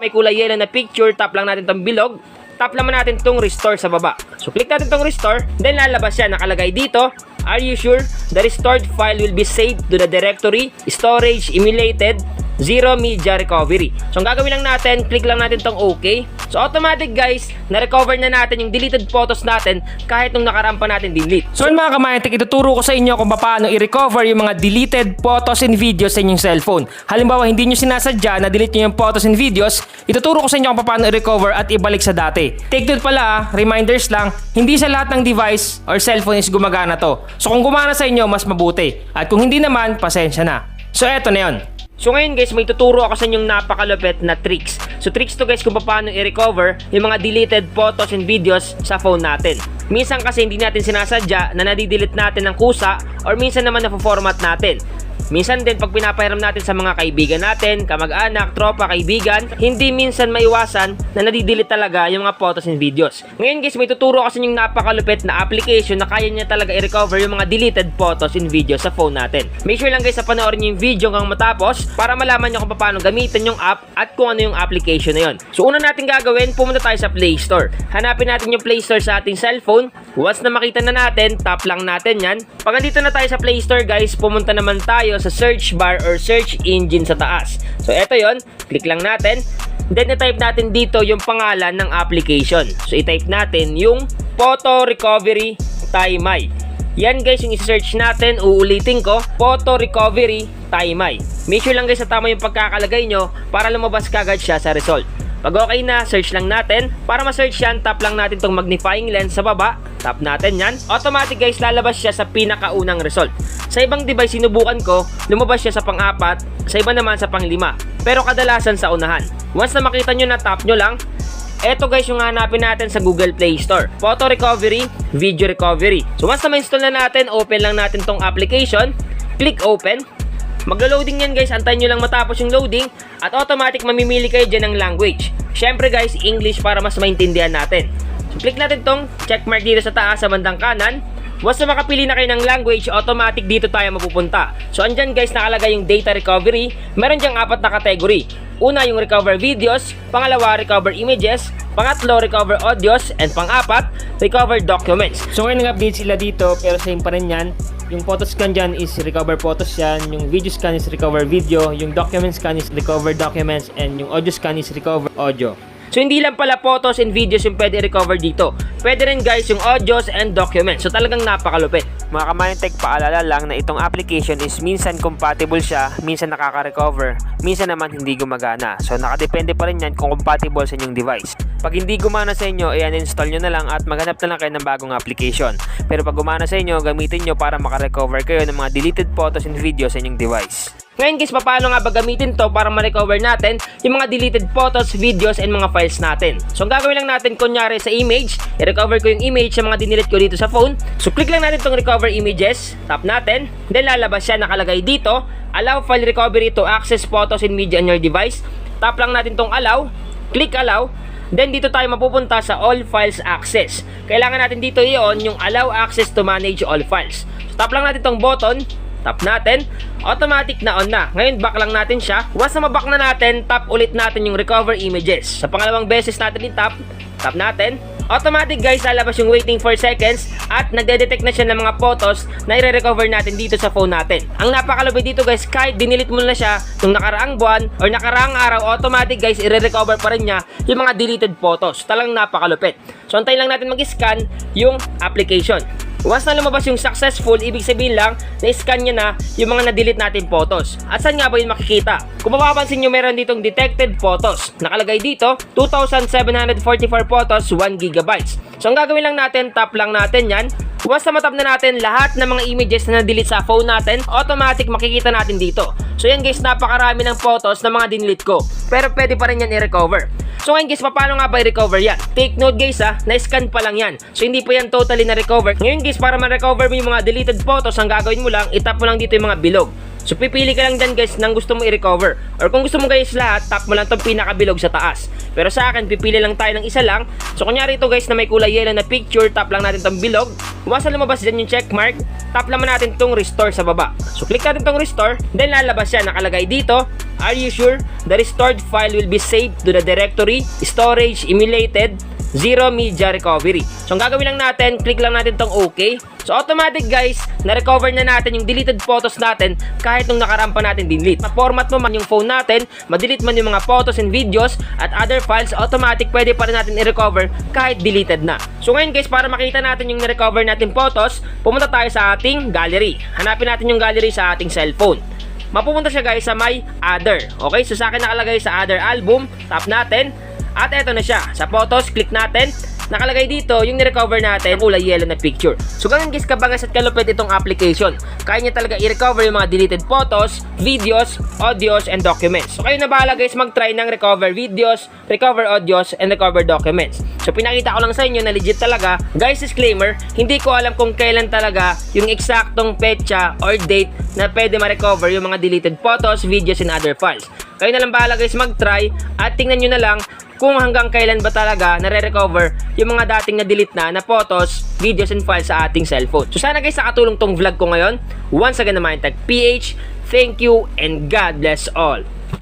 may kulay yellow na picture, tap lang natin tong bilog. Tap naman natin tong restore sa baba. So click natin tong restore, then lalabas siya, nakalagay dito, are you sure the restored file will be saved to the directory, storage, emulated, zero media recovery. So ang gagawin lang natin, click lang natin tong OK. So automatic guys, na-recover na natin yung deleted photos natin kahit nung nakaraan pa natin delete. So yun mga kamayantik, ituturo ko sa inyo kung paano i-recover yung mga deleted photos and videos sa inyong cellphone. Halimbawa, hindi nyo sinasadya na delete nyo yung photos and videos, ituturo ko sa inyo kung paano i-recover at ibalik sa dati. Take note pala, reminders lang, hindi sa lahat ng device or cellphone is gumagana to. So kung gumana sa inyo, mas mabuti. At kung hindi naman, pasensya na. So eto na yun. So ngayon guys, may tuturo ako sa inyong napakalupit na tricks. So tricks to guys kung paano i-recover yung mga deleted photos and videos sa phone natin. Minsan kasi hindi natin sinasadya na nadidelete natin ng kusa or minsan naman na-format natin. Minsan din pag pinapahiram natin sa mga kaibigan natin, kamag-anak, tropa, kaibigan, hindi minsan maiwasan na nadidelete talaga yung mga photos and videos. Ngayon guys, may tuturo kasi yung napakalupit na application na kaya niya talaga i-recover yung mga deleted photos and videos sa phone natin. Make sure lang guys na panoorin niyo yung video hanggang matapos para malaman niyo kung paano gamitin yung app at kung ano yung application na yun. So una natin gagawin, pumunta tayo sa Play Store. Hanapin natin yung Play Store sa ating cellphone. Once na makita na natin, tap lang natin yan. Pag andito na tayo sa Play Store guys, pumunta naman tayo sa search bar or search engine sa taas. So eto yon, click lang natin. Then i-type natin dito yung pangalan ng application. So i-type natin yung Photo Recovery Taimai. Yan guys yung i-search natin, uulitin ko, Photo Recovery Taimai. Make sure lang guys na tama yung pagkakalagay nyo para lumabas kagad siya sa result. Pag okay na, search lang natin. Para ma-search yan, tap lang natin tong magnifying lens sa baba. Tap natin yan. Automatic guys, lalabas siya sa pinakaunang result. Sa ibang device sinubukan ko, lumabas siya sa pang-4, sa iba naman sa pang-5. Pero kadalasan sa unahan. Once na makita nyo na, tap nyo lang. Eto guys yung hanapin natin sa Google Play Store. Photo Recovery, Video Recovery. So once na ma-install na natin, open lang natin tong application. Click open. Maglo-loading yan guys, antayin nyo lang matapos yung loading at automatic mamimili kayo dyan ng language. Syempre guys, English para mas maintindihan natin. So click natin tong checkmark dito sa taas sa bandang kanan. Once na makapili na kayo ng language, automatic dito tayo mapupunta. So andyan guys nakalagay yung data recovery. Meron dyang 4 na category. Una yung recover videos, pangalawa recover images, pangatlo recover audios, and pang-4 recover documents. So ngayon nag-update sila dito pero same pa rin yan. Yung photo scan dyan is recover photos yan, yung video scan is recover video, yung document scan is recover documents, and yung audio scan is recover audio. So hindi lang pala photos and videos yung pwede recover dito. Pwede rin guys yung audios and documents. So talagang napakalupit. Mga kamayantek, paalala lang na itong application is minsan compatible siya, minsan nakaka-recover, minsan naman hindi gumagana. So nakadepende pa rin yan kung compatible sa inyong device. Pag hindi gumana sa inyo, i-uninstall nyo na lang at maghanap na lang kayo ng bagong application. Pero pag gumana sa inyo, gamitin nyo para makarecover kayo ng mga deleted photos and videos sa inyong device. Ngayon guys, paano nga ba gamitin to para ma-recover natin yung mga deleted photos, videos, and mga files natin? So ang gagawin lang natin, kunyari sa image, i-recover ko yung image sa mga dinelete ko dito sa phone. So click lang natin tong recover images, tap natin, then lalabas siya, nakalagay dito, allow file recovery to access photos and media on your device. Tap lang natin tong allow, click allow, then dito tayo mapupunta sa all files access. Kailangan natin dito i-on yung allow access to manage all files. So tap lang natin tong button, tap natin, automatic na on na. Ngayon back lang natin siya. Once na maback na natin, tap ulit natin yung recover images. Sa pangalawang beses natin i-tap, tap natin. Automatic guys, lalabas yung waiting for seconds at nagde-detect na siya ng mga photos na i-recover natin dito sa phone natin. Ang napakalupit dito guys, kahit dinilit mo na siya nung nakaraang buwan or nakaraang araw, automatic guys, i-recover pa rin niya yung mga deleted photos. Talagang napakalupit. So antayin lang natin mag-scan yung application. Once na lumabas yung successful, ibig sabihin lang na-scan niya na yung mga na-delete natin photos. At saan nga ba yung makikita? Kung mapapansin nyo, meron ditong detected photos. Nakalagay dito, 2,744 photos, 1 GB. So ang gagawin lang natin, tap lang natin yan. Once na matap na natin lahat ng mga images na na-delete sa phone natin, automatic makikita natin dito. So yan guys, napakarami ng photos na mga dinelete ko. Pero pwede pa rin yan i-recover. So ngayon guys, paano nga ba i-recover yan? Take note guys na-scan pa lang yan. So hindi pa yan totally na-recover. Ngayon guys, para ma-recover mo yung mga deleted photos, ang gagawin mo lang, itap mo lang dito yung mga bilog. So pipili ka lang dyan guys ng gusto mo i-recover. Or kung gusto mo guys lahat, tap mo lang itong pinakabilog sa taas. Pero sa akin, pipili lang tayo ng isa lang. So kunyari ito guys na may kulay yellow na picture, tap lang natin tong bilog. Kung lumabas dyan yung checkmark, tap naman natin tong restore sa baba. So click natin tong restore, then lalabas yan, nakalagay dito, are you sure the restored file will be saved to the directory, storage, emulated, zero media recovery. So ang gagawin lang natin, click lang natin tong OK. So automatic guys, na-recover na natin yung deleted photos natin kahit nung nakaraan pa natin delete. Ma-format mo man yung phone natin, ma-delete man yung mga photos and videos at other files, automatic pwede pa rin natin i-recover kahit deleted na. So ngayon guys, para makita natin yung na-recover natin photos, pumunta tayo sa ating gallery. Hanapin natin yung gallery sa ating cellphone. Mapupunta siya guys sa my other. Okay, so sa akin nakalagay sa other album, tap natin. At eto na siya, sa photos, click natin. Nakalagay dito yung nirecover natin, kulay yellow na picture. So ganun guys kabangas at kalupit itong application. Kaya niya talaga i-recover yung mga deleted photos, videos, audios, and documents. So kayo na bahala guys mag-try ng recover videos, recover audios, and recover documents. So pinakita ko lang sa inyo na legit talaga. Guys, disclaimer, hindi ko alam kung kailan talaga yung eksaktong petsa or date na pwede ma-recover yung mga deleted photos, videos, and other files. Kayo na lang bahala guys mag-try at tingnan nyo na lang kung hanggang kailan ba talaga nare-recover yung mga dating na-delete na photos, videos, and files sa ating cellphone. So sana guys nakatulong tong vlog ko ngayon. Once again naman, Tech PH, thank you and God bless all.